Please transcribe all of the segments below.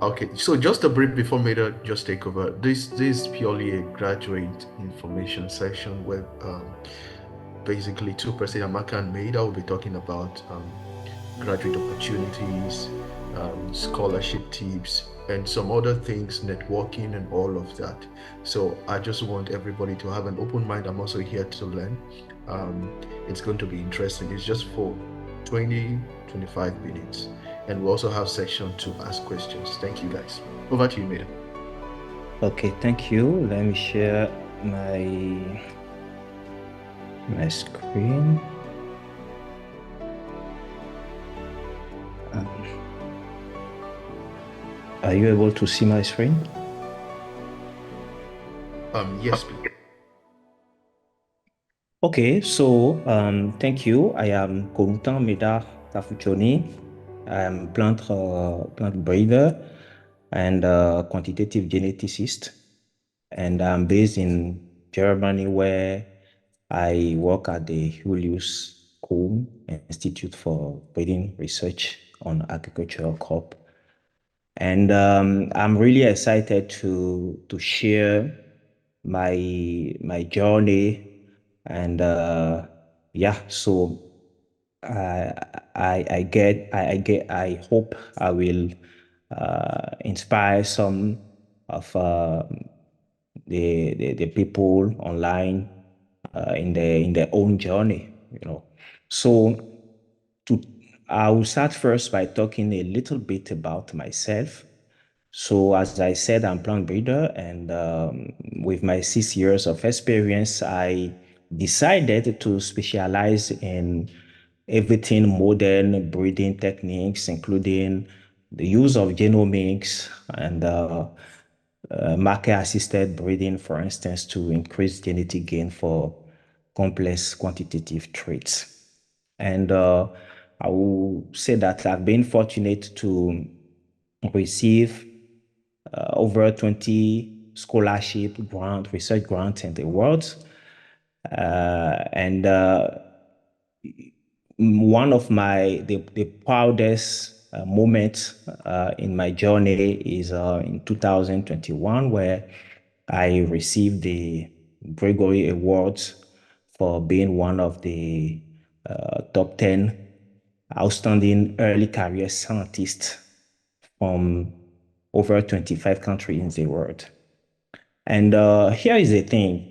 Okay, so just a brief before Maida just take over. This is purely a graduate information session where basically two person, Amaka and Maida, will be talking about graduate opportunities, scholarship tips, and some other things, networking and all of that. So I just want everybody to have an open mind. I'm also here to learn. Um, it's going to be interesting. It's just for 20-25 minutes. And we also have section to ask questions. Thank you guys. Over to you, Maida. Okay, thank you. Let me share my screen. Um, are you able to see my screen? Yes, please. Okay, so thank you. I am Kolutan Meda Tafuchoni. I am plant breeder and quantitative geneticist, and I'm based in Germany, where I work at the Julius Kuhn Institute for Breeding Research on Agricultural Crop. And I'm really excited to share my journey, and yeah, so I I hope I will inspire some of the people online in their own journey, you know. So to I will start first by talking a little bit about myself. So, as I said, I'm plant breeder, and with my 6 years of experience, I decided to specialize in everything modern breeding techniques, including the use of genomics and marker-assisted breeding, for instance, to increase genetic gain for complex quantitative traits. And I will say that I've been fortunate to receive over 20 scholarship grant, research grants and awards. And one of the proudest moments in my journey is in 2021, where I received the Gregory Awards for being one of the top 10 outstanding early career scientists from over 25 countries in the world. And here is the thing.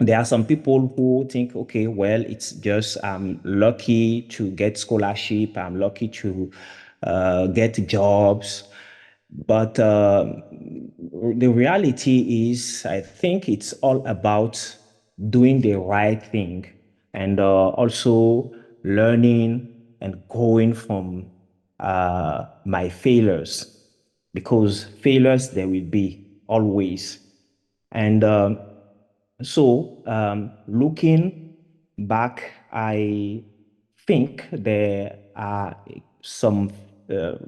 There are some people who think, okay, well, it's just I'm lucky to get scholarship, I'm lucky to get jobs. But the reality is, I think it's all about doing the right thing, and also learning and growing from my failures, because failures there will be always. And looking back, I think there are some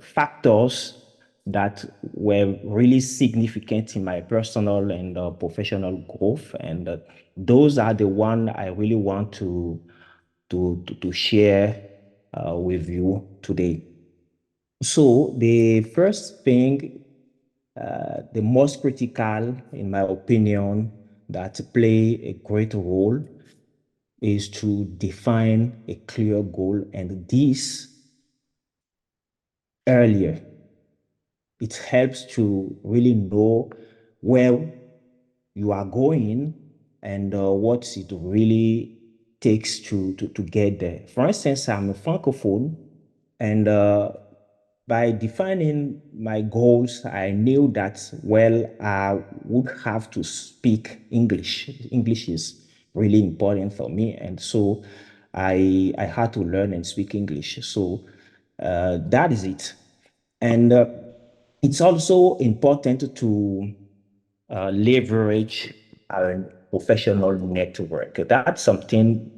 factors that were really significant in my personal and professional growth, and those are the one I really want to share with you today. So the first thing, the most critical, in my opinion, that play a great role is to define a clear goal, and this earlier. It helps to really know where you are going and what it really takes to get there. For instance, I'm a francophone, and by defining my goals, I knew that, well, I would have to speak English. English is really important for me, and so I had to learn and speak English. So that is it. And it's also important to leverage our professional network. That's something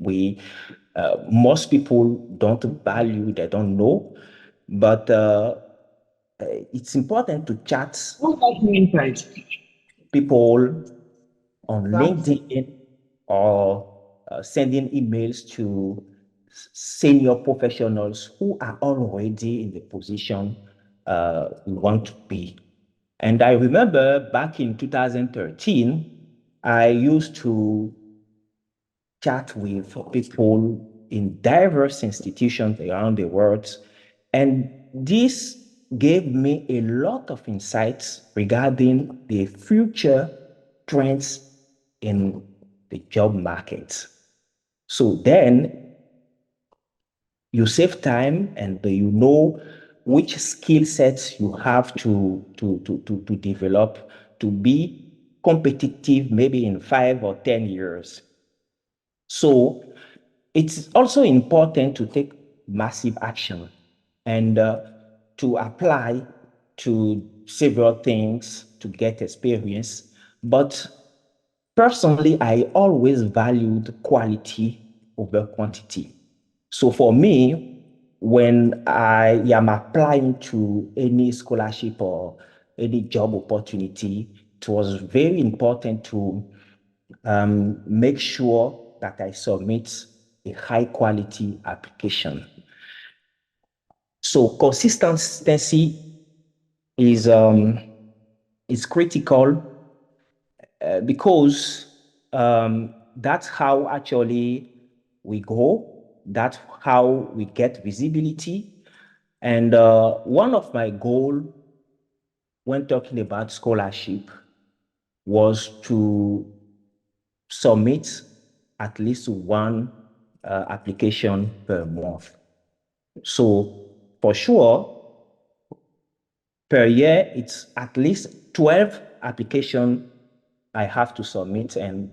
most people don't value, they don't know, but it's important to chat What does that mean, guys? people on That's LinkedIn, or sending emails to senior professionals who are already in the position we want to be. And I remember back in 2013, I used to chat with people in diverse institutions around the world. And this gave me a lot of insights regarding the future trends in the job market. So then you save time and you know which skill sets you have to develop to be competitive maybe in 5 or 10 years. So it's also important to take massive action and to apply to several things to get experience. But personally, I always valued quality over quantity. So for me, when I am applying to any scholarship or any job opportunity, it was very important to make sure that I submit a high quality application. So consistency is um, is critical because that's how actually we go. That's how we get visibility. And one of my goal when talking about scholarship was to submit at least one application per month. So for sure, per year, it's at least 12 application I have to submit. And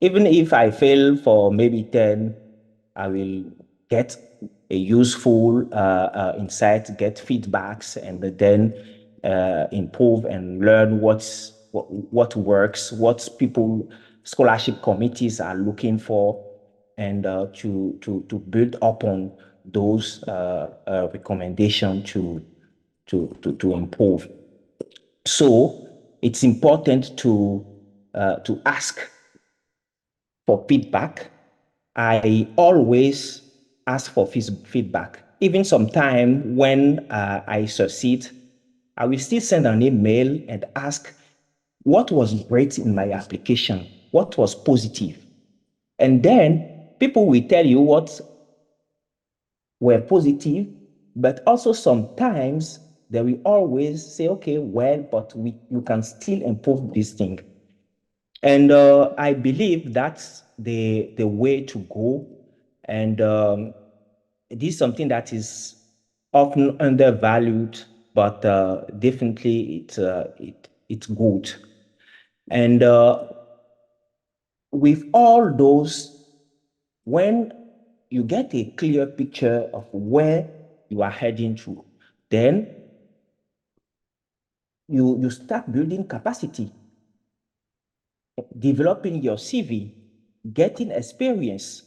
even if I fail for maybe 10, I will get a useful insight, get feedbacks, and then improve and learn what works, what people, scholarship committees are looking for, and to build upon those recommendations to improve. So it's important to ask for feedback. I always ask for feedback. Even sometime when I succeed, I will still send an email and ask what was great in my application, what was positive. And then people will tell you what were positive, but also sometimes they will always say, okay, well, but you can still improve this thing. And I believe that's the way to go. And this is something that is often undervalued, but definitely it's good. And with all those, when you get a clear picture of where you are heading to, then you start building capacity, developing your CV, getting experience,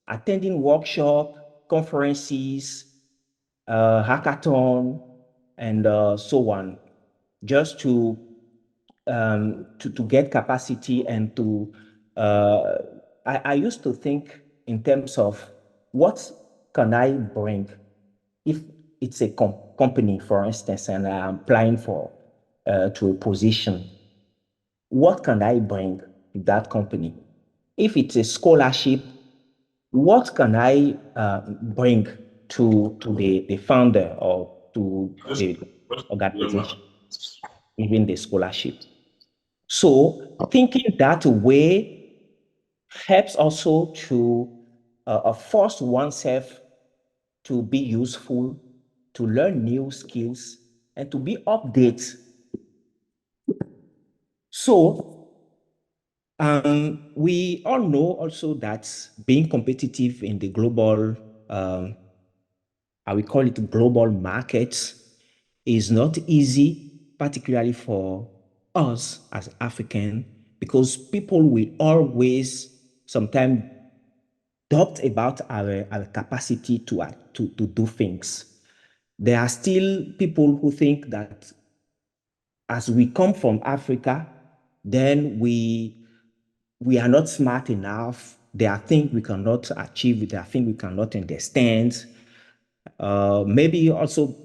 attending workshop, conferences, hackathon, and so on, just to get capacity and to. Uh, I used to think in terms of what can I bring if it's a company, for instance, and I'm applying for to a position, what can I bring to that company? If it's a scholarship, what can I bring to the founder or to the organization, even the scholarship? So thinking that way helps also to force oneself to be useful, to learn new skills, and to be updated. So we all know also that being competitive in the global, I will call it global markets, is not easy, particularly for us as African, because people will always sometimes doubt about our capacity to do things. There are still people who think that as we come from Africa, then we are not smart enough. There are things we cannot achieve. There are things we cannot understand. Maybe also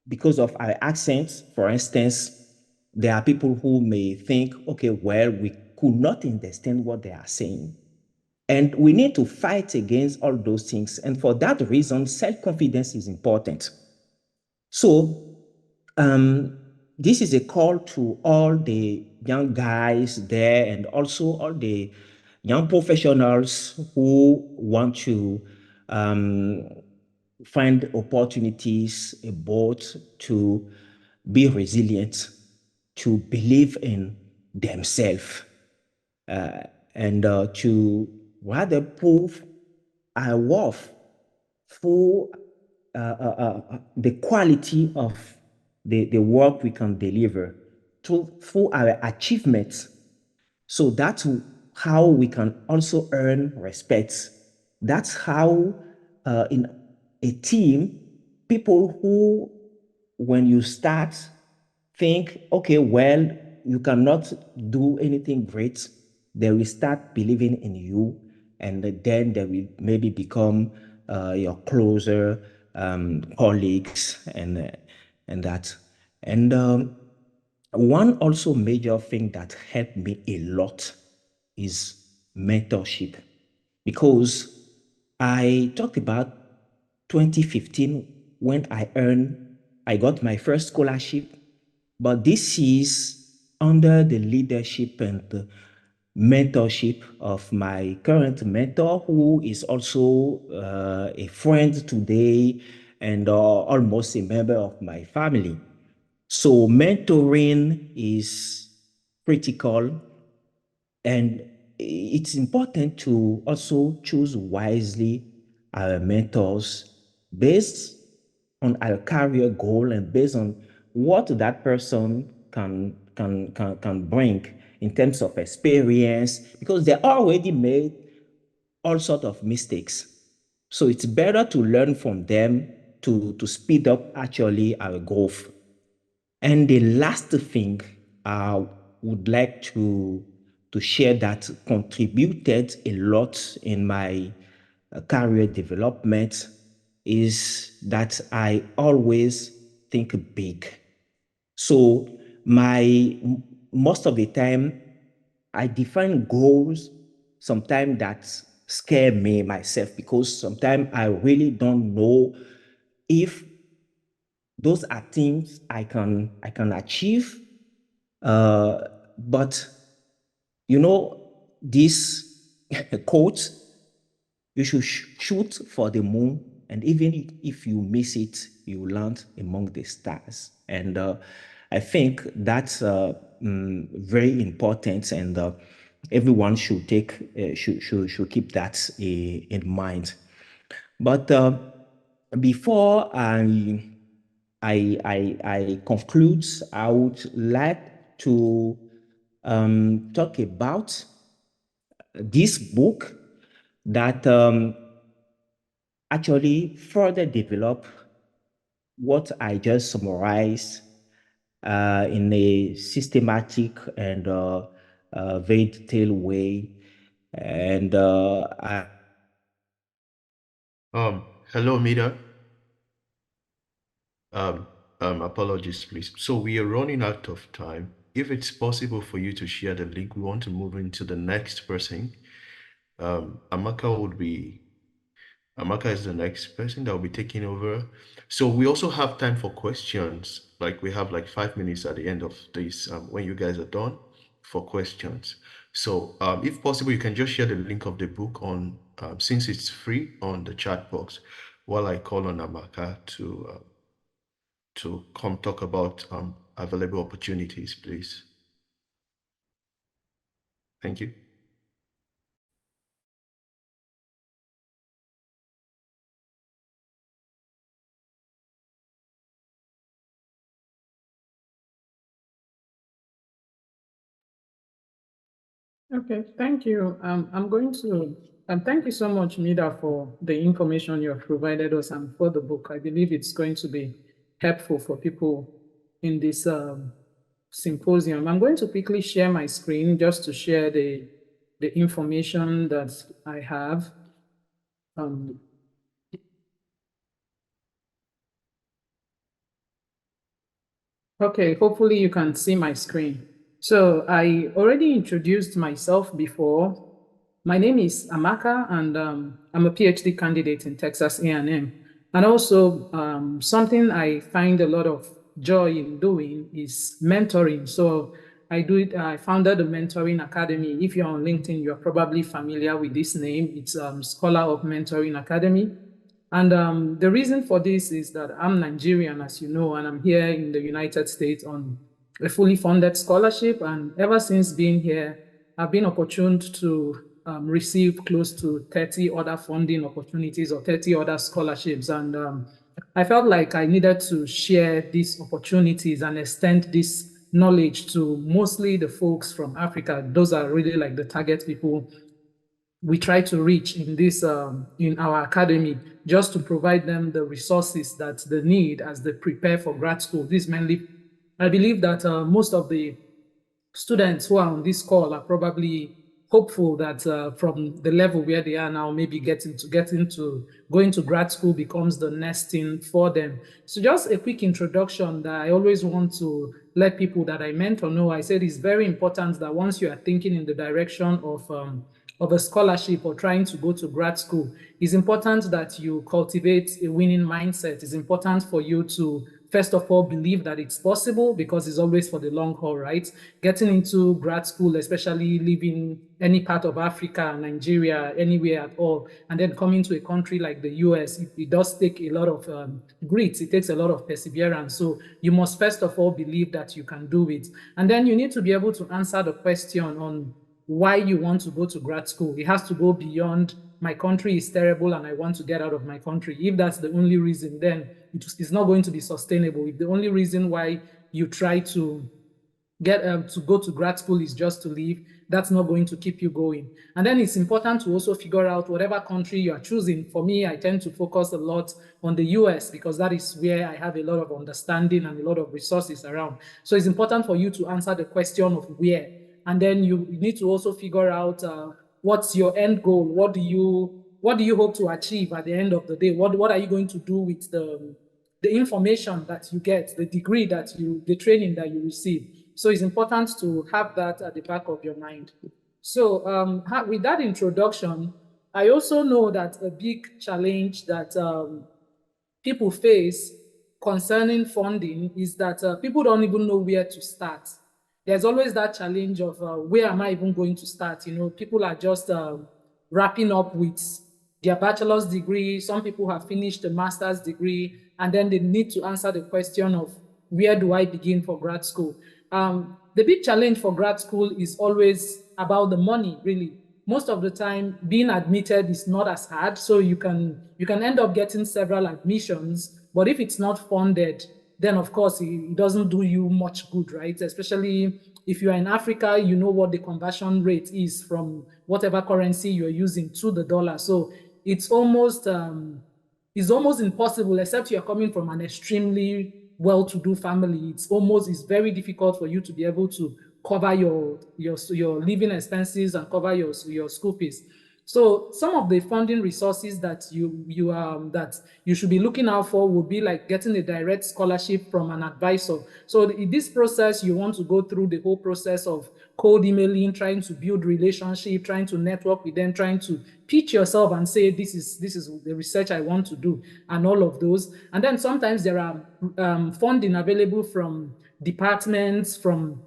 because of our accents, for instance, there are people who may think, okay, well, we could not understand what they are saying. And we need to fight against all those things. And for that reason, self-confidence is important. So this is a call to all the young guys there and also all the young professionals who want to um, find opportunities both to be resilient, to believe in themselves, and to rather prove our worth through the quality of the work we can deliver, through our achievements. So that's how we can also earn respect. That's how, in a team, people who, when you start, think, okay, well, you cannot do anything great, they will start believing in you, and then they will maybe become your closer colleagues and that. And one also major thing that helped me a lot is mentorship, because I talked about 2015 when I got my first scholarship, but this is under the leadership and the mentorship of my current mentor, who is also a friend today and almost a member of my family. So mentoring is critical, and it's important to also choose wisely our mentors based on our career goal and based on what that person can bring in terms of experience, because they already made all sorts of mistakes. So it's better to learn from them to speed up actually our growth. And the last thing I would like to share that contributed a lot in my career development is that I always think big. So my most of the time I define goals sometimes that scare me myself, because sometimes I really don't know if those are things I can achieve. But you know, this quote, you should shoot for the moon, and even if you miss it, you land among the stars. And I think that's very important, and everyone should should keep that in mind. But before I conclude, I would like to talk about this book that actually further develop what I just summarized in a systematic and very detailed way. And Hello, Mida. Um, Apologies, please. So we are running out of time. If it's possible for you to share the link, we want to move into the next person. Amaka would be Amaka is the next person that will be taking over. So we also have time for questions. Like we have like 5 minutes at the end of this when you guys are done for questions. So if possible, you can just share the link of the book on since it's free on the chat box while I call on Amaka to come talk about available opportunities, please. Thank you. Okay, thank you. I'm going to thank you so much, Mida, for the information you have provided us and for the book. I believe it's going to be helpful for people in this symposium. I'm going to quickly share my screen just to share the information that I have. Um, Okay, hopefully you can see my screen. So I already introduced myself before. My name is Amaka, and I'm a PhD candidate in Texas A&M. And also, something I find a lot of joy in doing is mentoring. So I do it. I founded a mentoring academy. If you're on LinkedIn, you're probably familiar with this name. It's Scholar of Mentoring Academy. And the reason for this is that I'm Nigerian, as you know, and I'm here in the United States on a fully funded scholarship. And ever since being here, I've been opportuned to receive close to 30 other funding opportunities or 30 other scholarships. And I felt like I needed to share these opportunities and extend this knowledge to mostly the folks from Africa. Those are really like the target people we try to reach in this in our academy, just to provide them the resources that they need as they prepare for grad school. This mainly, I believe that most of the students who are on this call are probably hopeful that from the level where they are now, maybe getting to going to grad school becomes the next thing for them. So just a quick introduction that I always want to let people that I mentor know. I said it's very important that once you are thinking in the direction of a scholarship or trying to go to grad school, it's important that you cultivate a winning mindset. It's important for you to first of all, believe that it's possible, because it's always for the long haul, right? Getting into grad school, especially leaving any part of Africa, Nigeria, anywhere at all, and then coming to a country like the US, it does take a lot of grit. It takes a lot of perseverance. So you must first of all believe that you can do it. And then you need to be able to answer the question on why you want to go to grad school. It has to go beyond my country is terrible and I want to get out of my country. If that's the only reason, then it's not going to be sustainable. If the only reason why you try to get to go to grad school is just to leave, that's not going to keep you going. And then it's important to also figure out whatever country you are choosing. For me, I tend to focus a lot on the US because that is where I have a lot of understanding and a lot of resources around. So it's important for you to answer the question of where. And then you need to also figure out what's your end goal. What do you hope to achieve at the end of the day? What are you going to do with the information that you get, the degree that the training that you receive? So it's important to have that at the back of your mind. So with that introduction, I also know that a big challenge that people face concerning funding is that people don't even know where to start. There's always that challenge of where am I even going to start? People are just wrapping up with their bachelor's degree. Some people have finished a master's degree, and then they need to answer the question of where do I begin for grad school? The big challenge for grad school is always about the money, really. Most of the time, being admitted is not as hard. So you can end up getting several admissions, but if it's not funded, then of course it doesn't do you much good, right? Especially if you're in Africa, you know what the conversion rate is from whatever currency you're using to the dollar. So it's almost impossible, except you're coming from an extremely well-to-do family. It's very difficult for you to be able to cover your living expenses and cover your school fees. So some of the funding resources that you should be looking out for would be like getting a direct scholarship from an advisor. So in this process, you want to go through the whole process of cold emailing, trying to build relationship, trying to network with them, trying to pitch yourself and say, this is the research I want to do, and all of those. And then sometimes there are funding available from departments, from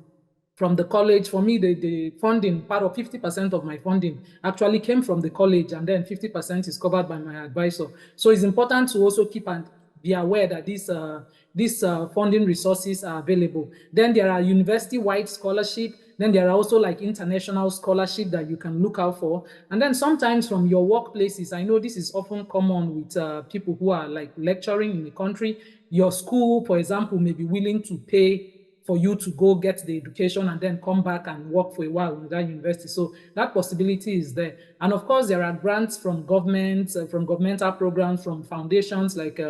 the college. For me, the funding, part of 50% of my funding actually came from the college, and then 50% is covered by my advisor. So it's important to also keep and be aware that these funding resources are available. Then there are university-wide scholarship. Then there are also like international scholarship that you can look out for. And then sometimes from your workplaces, I know this is often common with people who are like lecturing in the country. Your school, for example, may be willing to pay for you to go get the education and then come back and work for a while with that university. So that possibility is there. And of course, there are grants from government, from governmental programs, from foundations like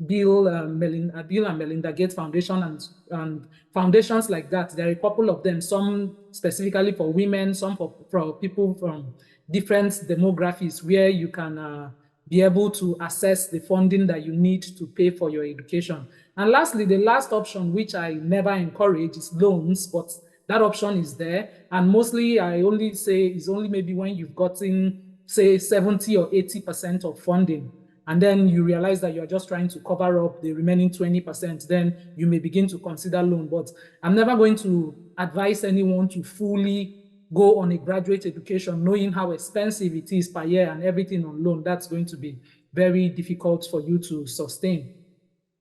Bill and Melinda Gates Foundation and foundations like that. There are a couple of them, some specifically for women, some for people from different demographics, where you can be able to access the funding that you need to pay for your education. And lastly, the last option, which I never encourage, is loans, but that option is there. And mostly I only say is only maybe when you've gotten, say, 70 or 80% of funding. And then you realize that you're just trying to cover up the remaining 20%, then you may begin to consider loan. But I'm never going to advise anyone to fully go on a graduate education knowing how expensive it is per year and everything on loan. That's going to be very difficult for you to sustain.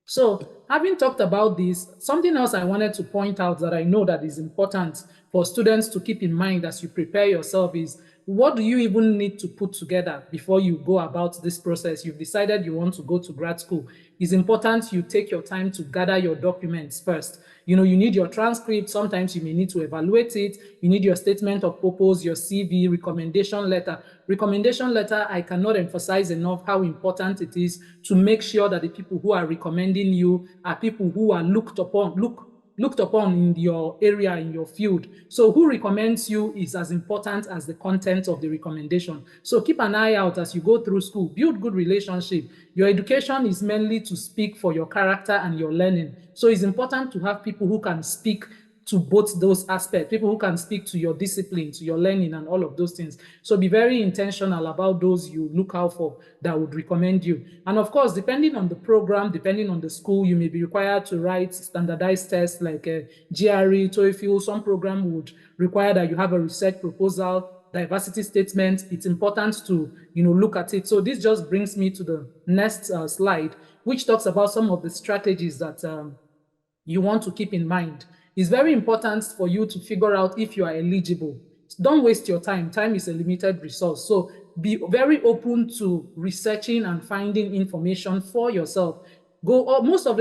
So having talked about this, something else I wanted to point out that I know that is important for students to keep in mind as you prepare yourself is, what do you even need to put together before you go about this process? You've decided you want to go to grad school. It's important you take your time to gather your documents first. You need your transcript. Sometimes you may need to evaluate it. You need your statement of purpose, your CV, recommendation letter. Recommendation letter, I cannot emphasize enough how important it is to make sure that the people who are recommending you are people who are looked upon in your area, in your field. So who recommends you is as important as the content of the recommendation. So keep an eye out as you go through school. Build good relationship. Your education is mainly to speak for your character and your learning. So it's important to have people who can speak to both those aspects, people who can speak to your discipline, to your learning, and all of those things. So be very intentional about those you look out for that would recommend you. And of course, depending on the program, depending on the school, you may be required to write standardized tests like GRE, TOEFL. Some program would require that you have a research proposal, diversity statement. It's important to look at it. So this just brings me to the next slide, which talks about some of the strategies that you want to keep in mind. It's very important for you to figure out if you are eligible. Don't waste your time. Time is a limited resource. So be very open to researching and finding information for yourself. Most of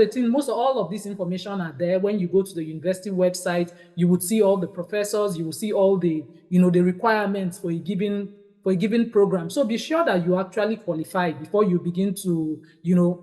all of this information are there. When you go to the university website, you would see all the professors, you will see all the requirements for a given program. So be sure that you actually qualify before you begin to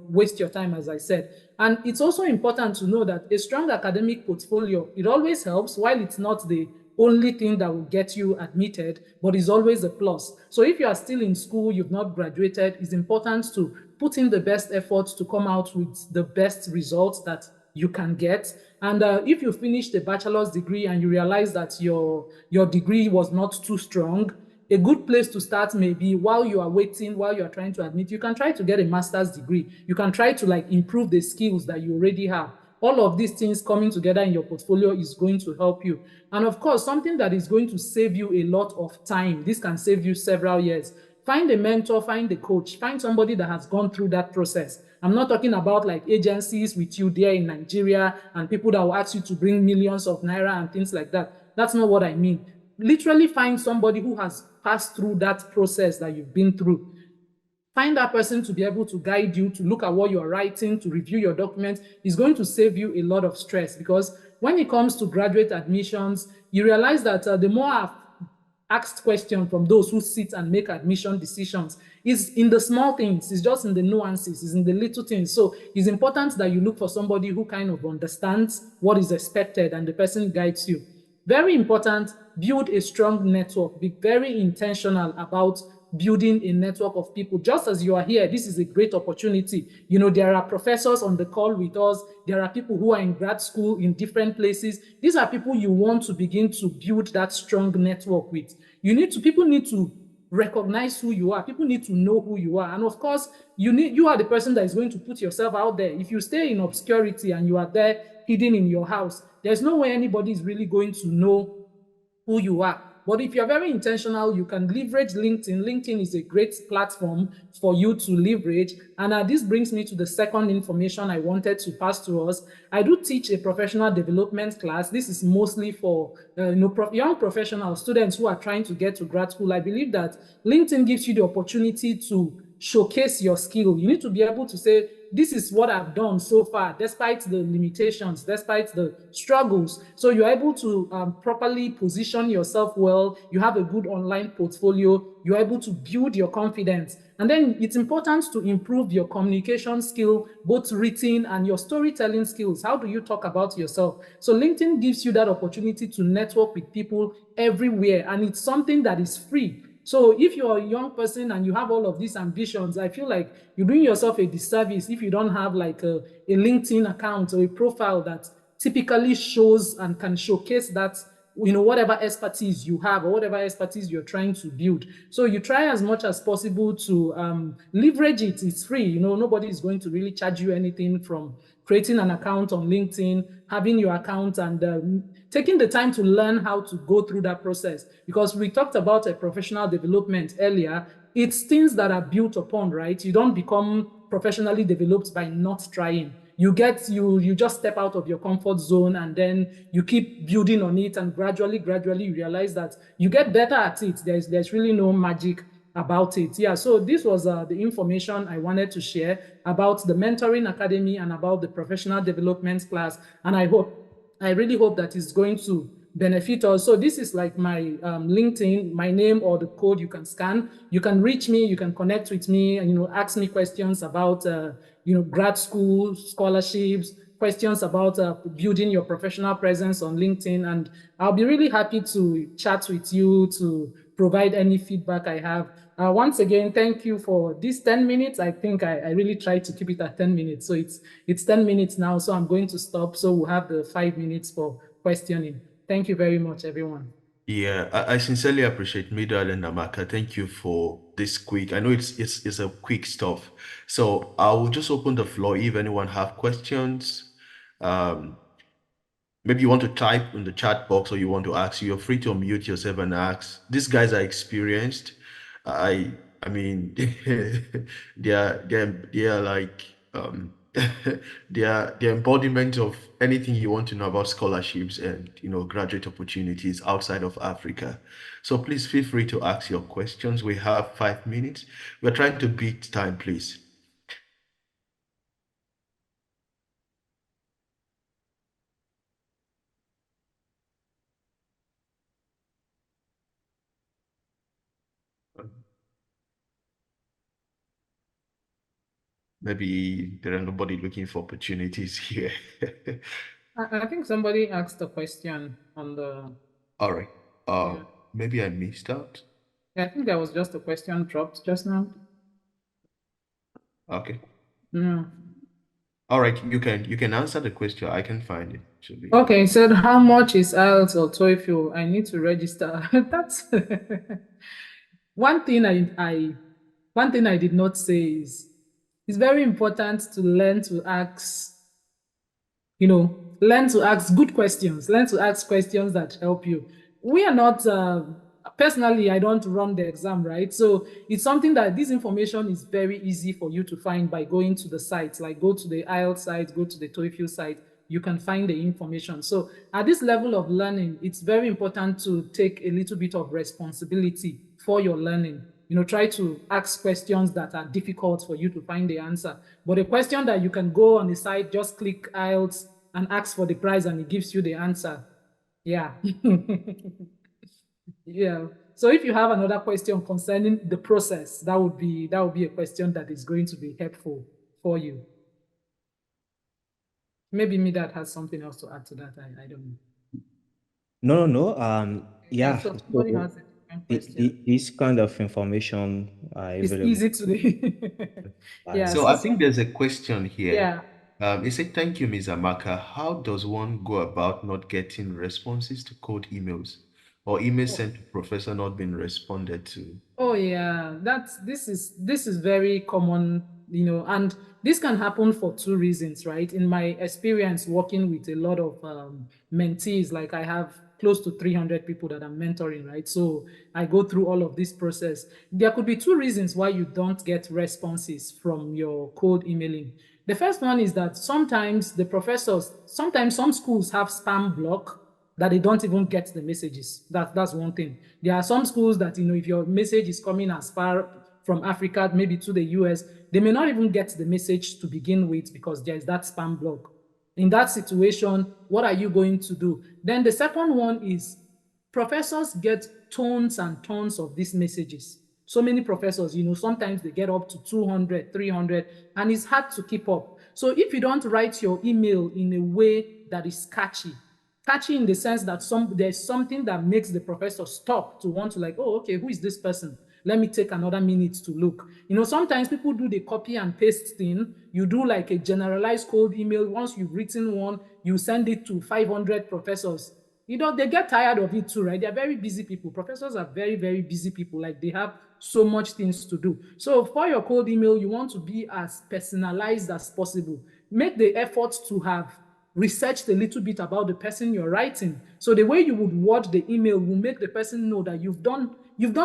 waste your time, as I said. And it's also important to know that a strong academic portfolio, it always helps. While it's not the only thing that will get you admitted, but is always a plus. So if you are still in school, you've not graduated, it's important to put in the best efforts to come out with the best results that you can get. And if you finish a bachelor's degree and you realize that your degree was not too strong, a good place to start may be while you are waiting, while you are trying to admit, you can try to get a master's degree. You can try to improve the skills that you already have. All of these things coming together in your portfolio is going to help you. And of course, something that is going to save you a lot of time. This can save you several years. Find a mentor, find a coach, find somebody that has gone through that process. I'm not talking about agencies with you there in Nigeria and people that will ask you to bring millions of naira and things like that. That's not what I mean. Literally find somebody who has passed through that process that you've been through. Find that person to be able to guide you, to look at what you're writing, to review your documents. Is going to save you a lot of stress, because when it comes to graduate admissions, you realize that the more I've asked questions from those who sit and make admission decisions is in the small things. It's just in the nuances, it's in the little things. So it's important that you look for somebody who kind of understands what is expected and the person guides you. Very important, build a strong network. Be very intentional about building a network of people. Just as you are here, this is a great opportunity. There are professors on the call with us. There are people who are in grad school in different places. These are people you want to begin to build that strong network with. People need to recognize who you are. People need to know who you are. And of course, you are the person that is going to put yourself out there. If you stay in obscurity and you are there hidden in your house, there's no way anybody is really going to know who you are. But if you're very intentional, you can leverage LinkedIn. LinkedIn is a great platform for you to leverage. And this brings me to the second information I wanted to pass to us. I do teach a professional development class. This is mostly for young professional students who are trying to get to grad school. I believe that LinkedIn gives you the opportunity to showcase your skill. You need to be able to say, this is what I've done so far, despite the limitations, despite the struggles. So you're able to properly position yourself well. You have a good online portfolio. You're able to build your confidence. And then it's important to improve your communication skill, both written and your storytelling skills. How do you talk about yourself? So LinkedIn gives you that opportunity to network with people everywhere. And it's something that is free. So if you're a young person and you have all of these ambitions, I feel like you're doing yourself a disservice if you don't have like a LinkedIn account or a profile that typically shows and can showcase that, whatever expertise you have or whatever expertise you're trying to build. So you try as much as possible to leverage it. It's free. Nobody is going to really charge you anything from creating an account on LinkedIn, having your account, and taking the time to learn how to go through that process. Because we talked about a professional development earlier. It's things that are built upon, right? You don't become professionally developed by not trying. You just step out of your comfort zone, and then you keep building on it, and gradually you realize that you get better at it. There's really no magic about it. Yeah, so this was the information I wanted to share about the Mentoring Academy and about the professional development class. And I really hope that it's going to benefit us. So this is like my LinkedIn, my name or the code you can scan. You can reach me, you can connect with me, and ask me questions about grad school scholarships, questions about building your professional presence on LinkedIn, and I'll be really happy to chat with you, to provide any feedback I have. Once again, thank you for these 10 minutes. I think I really tried to keep it at 10 minutes. So it's 10 minutes now, so I'm going to stop. So we'll have the 5 minutes for questioning. Thank you very much, everyone. Yeah, I sincerely appreciate Midal and Namaka. Thank you for this quick. I know it's a quick stuff. So I will just open the floor if anyone have questions. Um, Maybe you want to type in the chat box or you want to ask. You're free to unmute yourself and ask. These guys are experienced. I I mean they are like they are embodiment of anything you want to know about scholarships and graduate opportunities outside of Africa. So please feel free to ask your questions. We have 5 minutes. We're trying to beat time, please. Maybe there are nobody looking for opportunities here. I think somebody asked a question on the. All right. Yeah. Maybe I missed out. Yeah, I think there was just a question dropped just now. Okay. Yeah. All right. You can answer the question. I can find it actually. Okay, so how much is IELTS or TOEFL? I need to register. That's one thing I did not say is it's very important to learn to ask, learn to ask good questions, learn to ask questions that help you. We are not, personally, I don't run the exam, right? So it's something that this information is very easy for you to find by going to the sites, like go to the IELTS site, go to the TOEFL site, you can find the information. So at this level of learning, it's very important to take a little bit of responsibility for your learning. Try to ask questions that are difficult for you to find the answer. But a question that you can go on the site, just click IELTS and ask for the price and it gives you the answer. Yeah. Yeah. So if you have another question concerning the process, that would be a question that is going to be helpful for you. Maybe Midat has something else to add to that. I don't know. No. Okay, Yeah. so somebody So has a different question. this kind of information are It's available easy today. Yeah. online. So So I think there's a question here. yeah. It said, "Thank you, Ms. Amaka. How does one go about not getting responses to cold emails or emails sent to professor not being responded to?" Oh yeah, this is very common, and this can happen for two reasons, right? In my experience working with a lot of mentees, like I have close to 300 people that I'm mentoring, right? So I go through all of this process. There could be two reasons why you don't get responses from your cold emailing. The first one is that sometimes some schools have spam block that they don't even get the messages. That's one thing. There are some schools that, if your message is coming as far from Africa, maybe to the US, they may not even get the message to begin with because there's that spam block. In that situation, what are you going to do? Then the second one is professors get tons and tons of these messages. So many professors, sometimes they get up to 200, 300, and it's hard to keep up. So if you don't write your email in a way that is catchy, Catchy in the sense that there's something that makes the professor stop to want to like, oh, okay, who is this person? Let me take another minute to look. Sometimes people do the copy and paste thing. You do like a generalized cold email. Once you've written one, you send it to 500 professors. They get tired of it too, right? They're very busy people. Professors are very, very busy people. Like they have so much things to do. So for your cold email, you want to be as personalized as possible. Make the effort to have researched a little bit about the person you're writing. So the way you would word the email will make the person know that you've done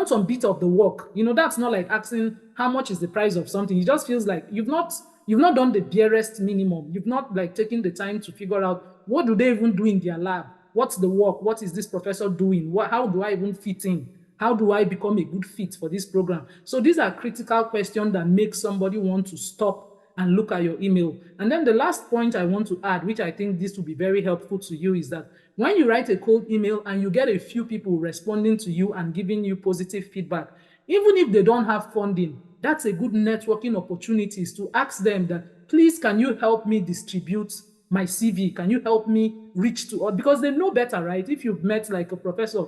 some bit of the work. That's not like asking how much is the price of something. It just feels like you've not done the barest minimum. You've not like taken the time to figure out what do they even do in their lab? What's the work? What is this professor doing? How do I even fit in? How do I become a good fit for this program? So these are critical questions that make somebody want to stop and look at your email. And then the last point I want to add, which I think this will be very helpful to you, is that when you write a cold email and you get a few people responding to you and giving you positive feedback, even if they don't have funding, that's a good networking opportunities to ask them that, please, can you help me distribute my CV? Can you help me reach to, because they know better, right? If you've met like a professor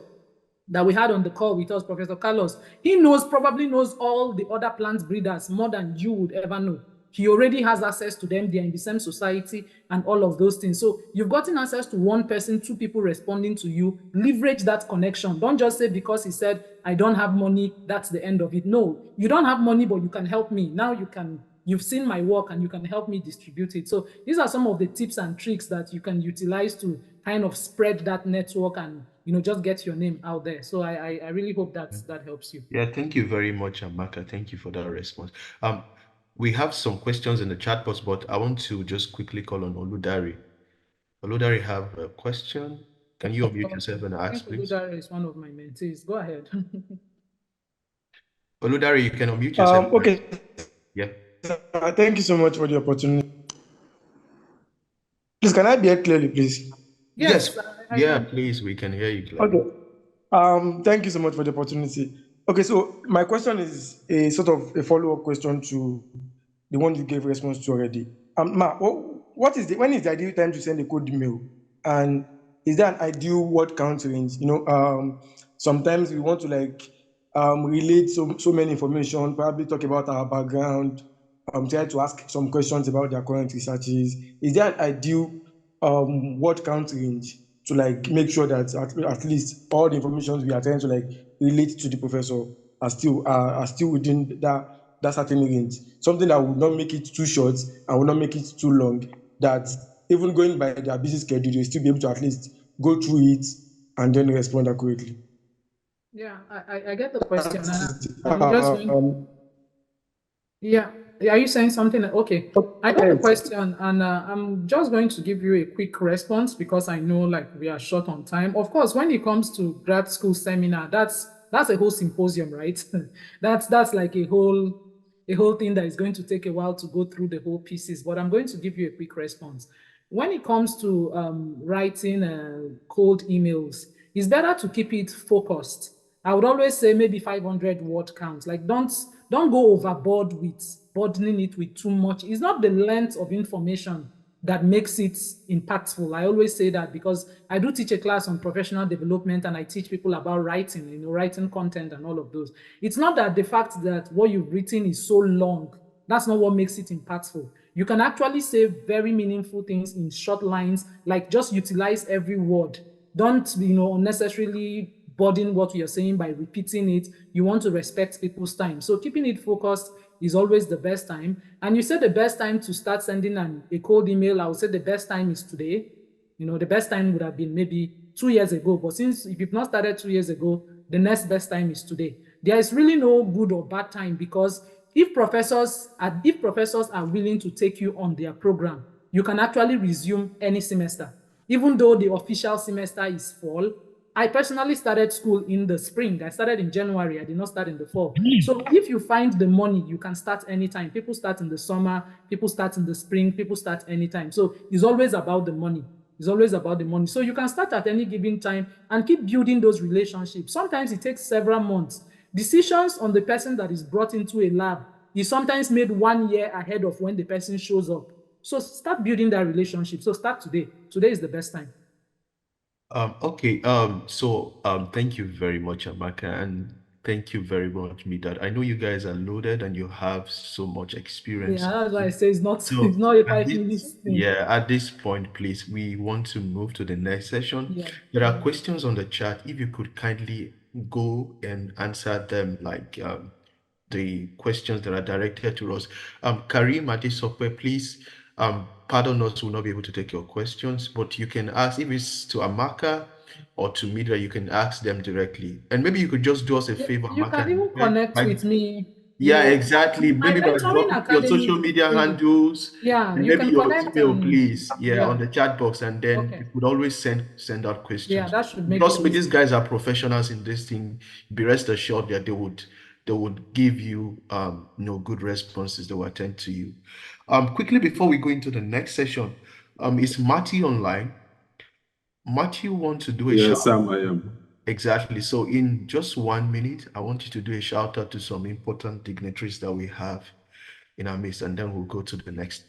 that we had on the call with us, Professor Carlos, he probably knows all the other plant breeders more than you would ever know. He already has access to them. They're in the same society and all of those things. So you've gotten access to one person, two people responding to you. Leverage that connection. Don't just say because he said, I don't have money, that's the end of it. No, you don't have money, but you can help me. Now you've seen my work and you can help me distribute it. So these are some of the tips and tricks that you can utilize to kind of spread that network and just get your name out there. So I really hope that helps you. Yeah, thank you very much, Amaka. Thank you for that response. We have some questions in the chat box, but I want to just quickly call on Oludari. Oludari have a question. Can you unmute yourself and I think ask, please? Oludare is one of my mentees. Go ahead. Oludari, you can unmute yourself. Okay, Yeah. thank you so much for the opportunity. Please, can I be heard clearly, please? Yes. Yes, I Yeah, can. please. We can hear you Okay. clearly. Thank you so much for the opportunity. Okay, so my question is a sort of a follow-up question to the one you gave response to already. Ma, when is the ideal time to send a code email? And is there an ideal word count range? Sometimes we want to relate so many information, probably talk about our background, try to ask some questions about their current researches. Is there an ideal word count range to make sure that at least all the information we are trying to relate to the professor are still within that certain range, something that would not make it too short and will not make it too long, that even going by their busy schedule, they'll still be able to at least go through it and then respond accurately. Yeah, I get the question. That's And it. I'm just going. Yeah. Are you saying something? Okay. I got the Yes. question and I'm just going to give you a quick response because I know like we are short on time. Of course, when it comes to grad school seminar, that's a whole symposium, right? That's like a whole thing that is going to take a while to go through the whole pieces, but I'm going to give you a quick response. When it comes to writing cold emails, it's better to keep it focused. I would always say maybe 500 word count. Like don't go overboard with burdening it with too much. It's not the length of information that makes it impactful. I always say that because I do teach a class on professional development and I teach people about writing, writing content and all of those. It's not that the fact that what you've written is so long, that's not what makes it impactful. You can actually say very meaningful things in short lines, like just utilize every word. Don't, unnecessarily burden what you're saying by repeating it. You want to respect people's time. So keeping it focused is always the best time. And you said the best time to start sending a cold email, I would say the best time is today. The best time would have been maybe 2 years ago. But since if you've not started 2 years ago, the next best time is today. There is really no good or bad time because if professors are willing to take you on their program, you can actually resume any semester. Even though the official semester is fall, I personally started school in the spring. I started in January. I did not start in the fall. So if you find the money, you can start anytime. People start in the summer, people start in the spring, people start anytime. So it's always about the money. It's always about the money. So you can start at any given time and keep building those relationships. Sometimes it takes several months. Decisions on the person that is brought into a lab is sometimes made 1 year ahead of when the person shows up. So start building that relationship. So start today. Today is the best time. Okay. Thank you very much, Amaka, and thank you very much, Midad. I know you guys are loaded and you have so much experience. Yeah, that's why I say it's not it's So not a at 5 minute this, thing. yeah, at this point, please, we want to move to the next session. Yeah. There are questions on the chat. If you could kindly go and answer them, like the questions that are directed to us. Karim Adesope, please, pardon us, we'll not be able to take your questions, but you can ask if it's to Amaka or to Midra, you can ask them directly. And maybe you could just do us a favor, You Amaka, can and even connect with me, yeah, exactly. my Maybe by mentoring dropping your academy social media page. handles Yeah, and you maybe can your connect email, and please. Yeah, on yeah, the chat box, and then okay. you could always send out Yeah, questions. that should make it Trust me, these easy. guys are professionals in this thing. Be rest assured that they would give you good responses. They will attend to you. Quickly before we go into the next session, is Matthew online? Matthew want to do a Yes, shout. Sam, I am. Exactly. So in just 1 minute, I want you to do a shout out to some important dignitaries that we have in our midst, and then we'll go to the next